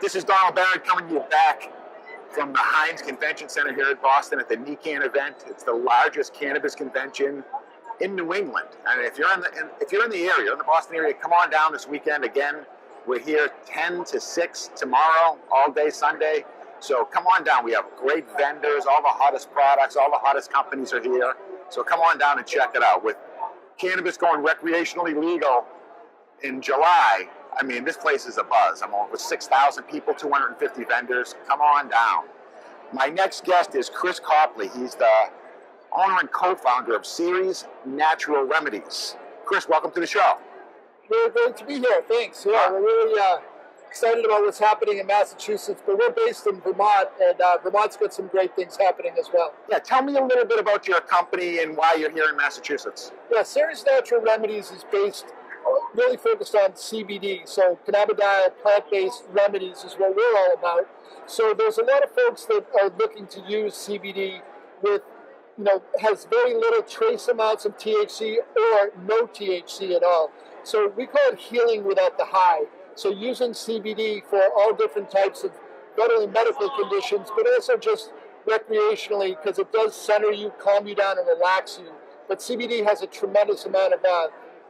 This is Donald Barrett coming to you back from the Heinz Convention Center here at Boston at the NECAN event. It's the largest cannabis convention in New England. And if you're in the area, in the Boston area, come on down this weekend. Again, we're here 10 to 6 tomorrow, all day Sunday. So come on down. We have great vendors, all the hottest products, all the hottest companies are here. So come on down and check it out. With cannabis going recreationally legal in July, I mean, this place is a buzz. I'm on with 6,000 people, 250 vendors. Come on down. My next guest is Chris Copley. He's the owner and co-founder of CERES Natural Remedies. Chris, welcome to the show. Really great to be here. Thanks. Yeah, we're really excited about what's happening in Massachusetts, but we're based in Vermont, and Vermont's got some great things happening as well. Yeah, tell me a little bit about your company and why you're here in Massachusetts. Yeah, CERES Natural Remedies is really focused on CBD, so cannabidiol, plant-based remedies is what we're all about. So there's a lot of folks that are looking to use CBD with, has very little trace amounts of THC or no THC at all. So we call it healing without the high. So using CBD for all different types of not only medical conditions, but also just recreationally, because it does center you, calm you down, and relax you. But CBD has a tremendous amount of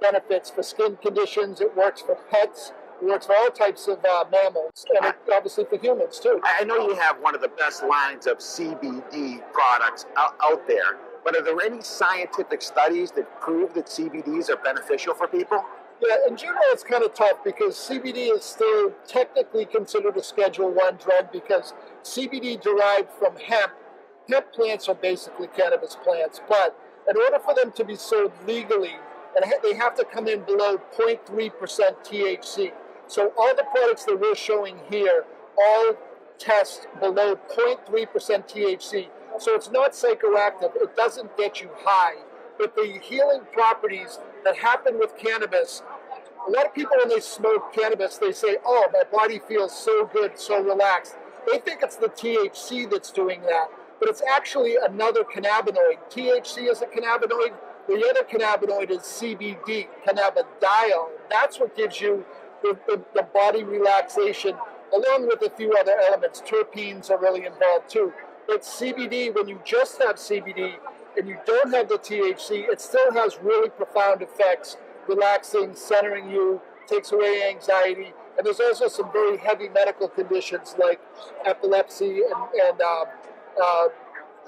benefits for skin conditions. It works for pets. It works for all types of mammals, and obviously for humans too. I know you have one of the best lines of CBD products out there, but are there any scientific studies that prove that CBDs are beneficial for people? Yeah, in general, it's kind of tough because CBD is still technically considered a Schedule I drug because CBD derived from hemp. Hemp plants are basically cannabis plants, but in order for them to be sold legally, they have to come in below 0.3% THC. So all the products that we're showing here all test below 0.3% THC. So it's not psychoactive. It doesn't get you high. But the healing properties that happen with cannabis, a lot of people when they smoke cannabis, they say, oh, my body feels so good, so relaxed. They think it's the THC that's doing that. But it's actually another cannabinoid. THC is a cannabinoid. The other cannabinoid is CBD, cannabidiol. That's what gives you the body relaxation, along with a few other elements. Terpenes are really involved too. But CBD, when you just have CBD and you don't have the THC, it still has really profound effects, relaxing, centering you, takes away anxiety. And there's also some very heavy medical conditions like epilepsy and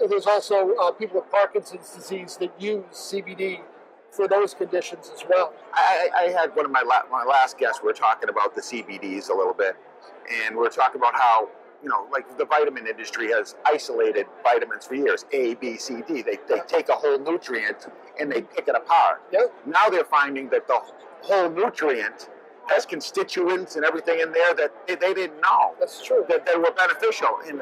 there's also people with Parkinson's disease that use CBD for those conditions as well. I had one of my last guests, we were talking about the CBDs a little bit, and we were talking about how, like the vitamin industry has isolated vitamins for years, A, B, C, D. They take a whole nutrient and they pick it apart. Yep. Now they're finding that the whole nutrient has constituents and everything in there that they didn't know. That's true. That they were beneficial. And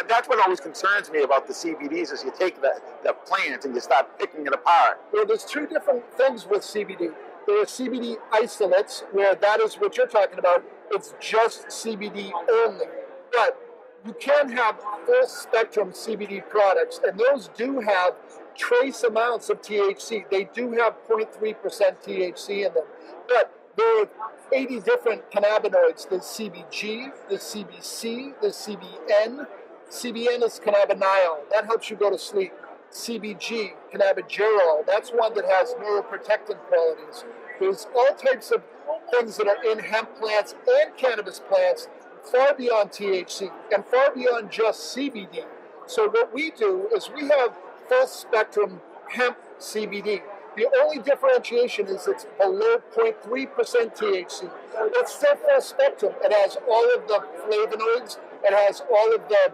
that's what always concerns me about the CBDs is you take the plant and you start picking it apart. Well, there's two different things with CBD. There are CBD isolates, where that is what you're talking about. It's just CBD only. But you can have full spectrum CBD products, and those do have trace amounts of THC. They do have 0.3% THC in them. But there are 80 different cannabinoids. There's CBG, there's CBC, there's CBN. CBN is cannabidiol. That helps you go to sleep. CBG, cannabigerol. That's one that has neuroprotectant qualities. There's all types of things that are in hemp plants and cannabis plants far beyond THC and far beyond just CBD. So what we do is we have full spectrum hemp CBD. The only differentiation is it's below 0.3% THC. It's still full spectrum. It has all of the flavonoids. It has all of the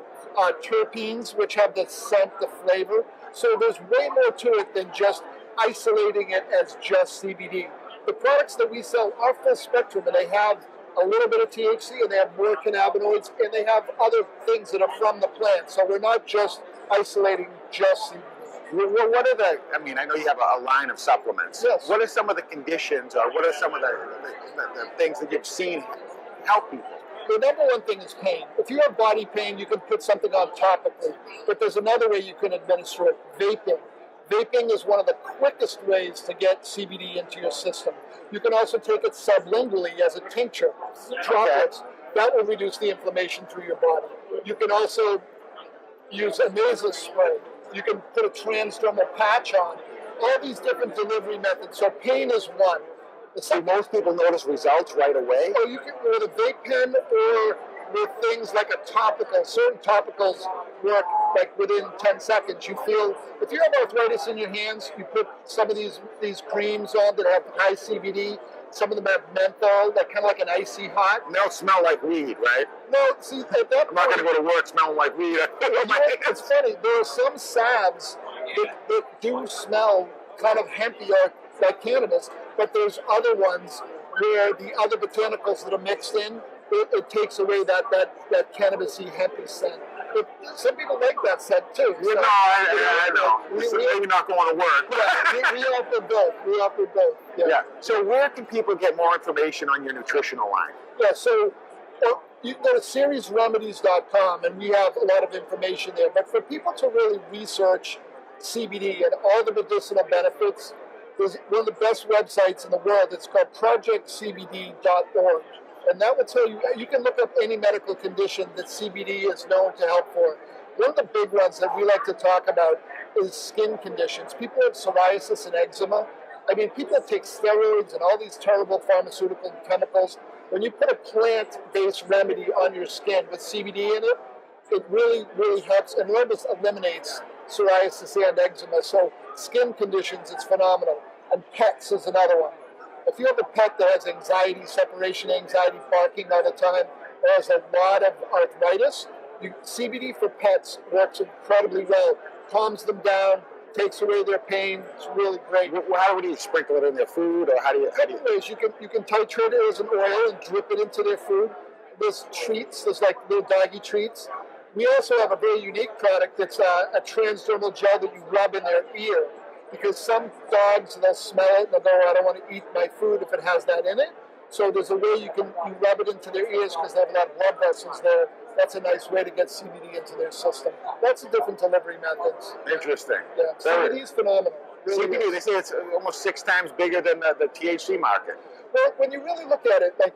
terpenes, which have the scent, the flavor. So there's way more to it than just isolating it as just CBD. The products that we sell are full spectrum, and they have a little bit of THC, and they have more cannabinoids, and they have other things that are from the plant. So we're not just isolating just CBD. Well, what are I know you have a line of supplements. Yes. What are some of the conditions, or what are some of the things that you've seen help people? The number one thing is pain. If you have body pain, you can put something on topically. But there's another way you can administer it, vaping. Vaping is one of the quickest ways to get CBD into your system. You can also take it sublingually as a tincture, droplets. that will reduce the inflammation through your body. You can also use a nasal spray. You can put a transdermal patch on. All these different delivery methods. So pain is one. Do most people notice results right away? Or you can with a vape pen or with things like a topical. Certain topicals work like within 10 seconds. You feel, if you have arthritis in your hands, you put some of these creams on that have high CBD. Some of them have menthol, that kind of like an icy hot. And they'll smell like weed, right? No, see, at that I'm not going to go to work smelling like weed. It's funny. There are some salves that do smell kind of hempy or like cannabis, but there's other ones where the other botanicals that are mixed in, it takes away that cannabisy hempy scent. Some people like that scent too. So, no, I know. Maybe not going to work. Yeah, we offer both. Yeah. So where can people get more information on your nutritional line? Yeah, so you can go to CERESremedies.com and we have a lot of information there. But for people to really research CBD and all the medicinal benefits, there's one of the best websites in the world. It's called projectcbd.org. And that will tell you, you can look up any medical condition that CBD is known to help for. One of the big ones that we like to talk about is skin conditions. People have psoriasis and eczema. I mean, people take steroids and all these terrible pharmaceutical chemicals. When you put a plant-based remedy on your skin with CBD in it, it really, really helps and almost eliminates psoriasis and eczema. So skin conditions, it's phenomenal. And pets is another one. If you have a pet that has anxiety, separation anxiety, barking all the time, or has a lot of arthritis, CBD for pets works incredibly well. Calms them down, takes away their pain. It's really great. How would you sprinkle it in their food, or how do you? Ways. You can titrate it as an oil and drip it into their food. There's treats. There's like little doggy treats. We also have a very unique product that's a transdermal gel that you rub in their ear. Because some dogs, they'll smell it and they'll go, I don't want to eat my food if it has that in it. So there's a way you rub it into their ears because they have a lot of blood vessels there. That's a nice way to get CBD into their system. Lots of different delivery methods. Interesting. Yeah, CBD is phenomenal. Really CBD, is. they say it's almost 6 times bigger than the THC market. Well, when you really look at it, like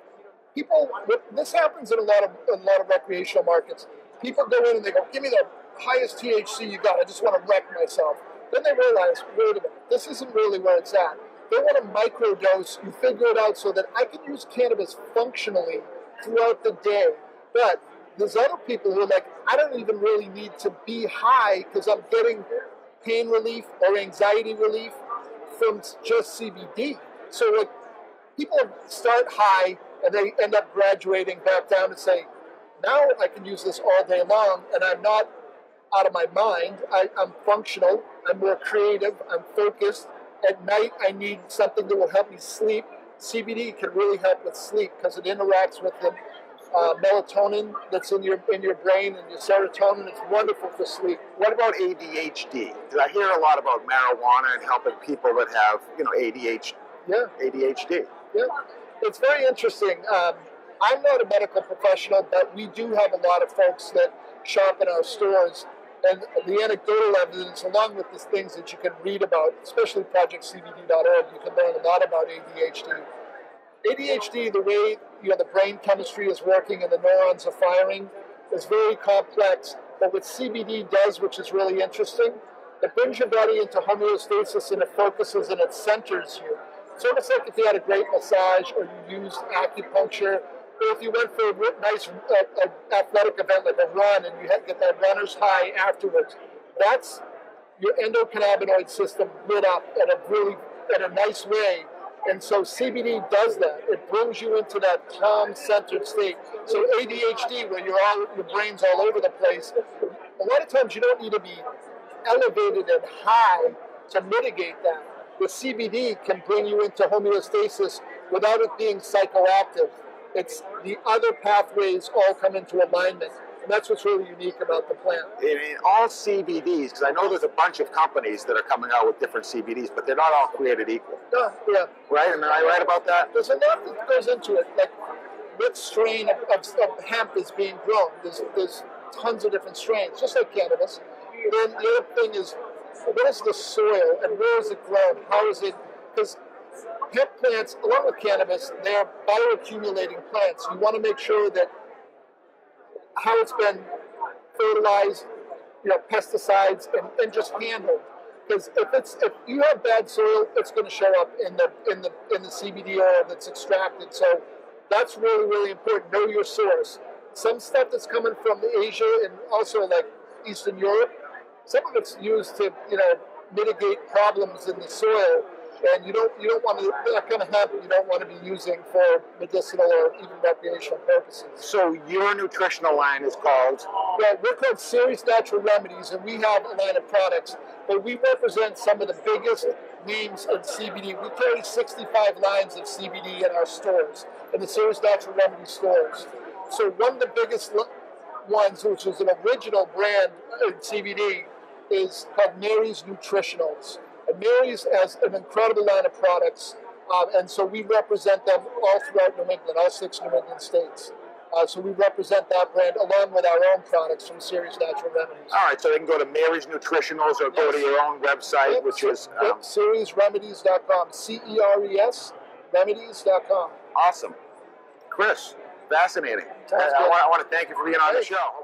people, this happens in a lot of recreational markets. People go in and they go, give me the highest THC you got. I just want to wreck myself. Then they realize, wait a minute, this isn't really where it's at. They want to microdose. You figure it out so that I can use cannabis functionally throughout the day. But there's other people who are like, I don't even really need to be high because I'm getting pain relief or anxiety relief from just CBD. So like, people start high and they end up graduating back down and say, now I can use this all day long and I'm not out of my mind. I'm functional. I'm more creative. I'm focused. At night, I need something that will help me sleep. CBD can really help with sleep because it interacts with the melatonin that's in your brain and your serotonin. It's wonderful for sleep. What about ADHD? Because I hear a lot about marijuana and helping people that have, ADHD. Yeah. ADHD. Yeah. It's very interesting. I'm not a medical professional, but we do have a lot of folks that shop in our stores. And the anecdotal evidence, along with the things that you can read about, especially projectcbd.org, you can learn a lot about ADHD. ADHD, the way the brain chemistry is working and the neurons are firing, is very complex. But what CBD does, which is really interesting, it brings your body into homeostasis and it focuses and it centers you. It's almost like if you had a great massage or you used acupuncture, or if you went for a nice athletic event like a run and you get that runner's high afterwards, that's your endocannabinoid system lit up in a nice way. And so CBD does that. It brings you into that calm, centered state. So ADHD, where your brain's all over the place, a lot of times you don't need to be elevated and high to mitigate that. The CBD can bring you into homeostasis without it being psychoactive. It's the other pathways all come into alignment. And that's what's really unique about the plant. In all CBDs, because I know there's a bunch of companies that are coming out with different CBDs, but they're not all created equal. Yeah. Right? Am I right about that? There's a lot that goes into it. Like, what strain of hemp is being grown? There's tons of different strains, just like cannabis. Then the other thing is, what is the soil and where is it grown? How is it? Because hemp plants, along with cannabis, they are bioaccumulating plants. You want to make sure that how it's been fertilized, pesticides, and just handled. Because if you have bad soil, it's going to show up in the CBD oil that's extracted. So that's really, really important. Know your source. Some stuff that's coming from Asia and also like Eastern Europe, some of it's used to mitigate problems in the soil, and you don't want to, that kind of hemp you don't want to be using for medicinal or even recreational purposes. So your nutritional line is called? Well, we're called CERES Natural Remedies, and we have a line of products, but we represent some of the biggest names in CBD. We carry 65 lines of CBD in our stores, in the CERES Natural Remedy stores. So one of the biggest ones, which is an original brand in CBD, is called Mary's Nutritionals. And Mary's has an incredible line of products, and so we represent them all throughout New England, all 6 New England states. So we represent that brand along with our own products from CERES Natural Remedies. All right, so they can go to Mary's Nutritionals or go to your own website, which is... CERESremedies.com, CERES remedies.com. Awesome. Chris, fascinating. I want to thank you for being on the show.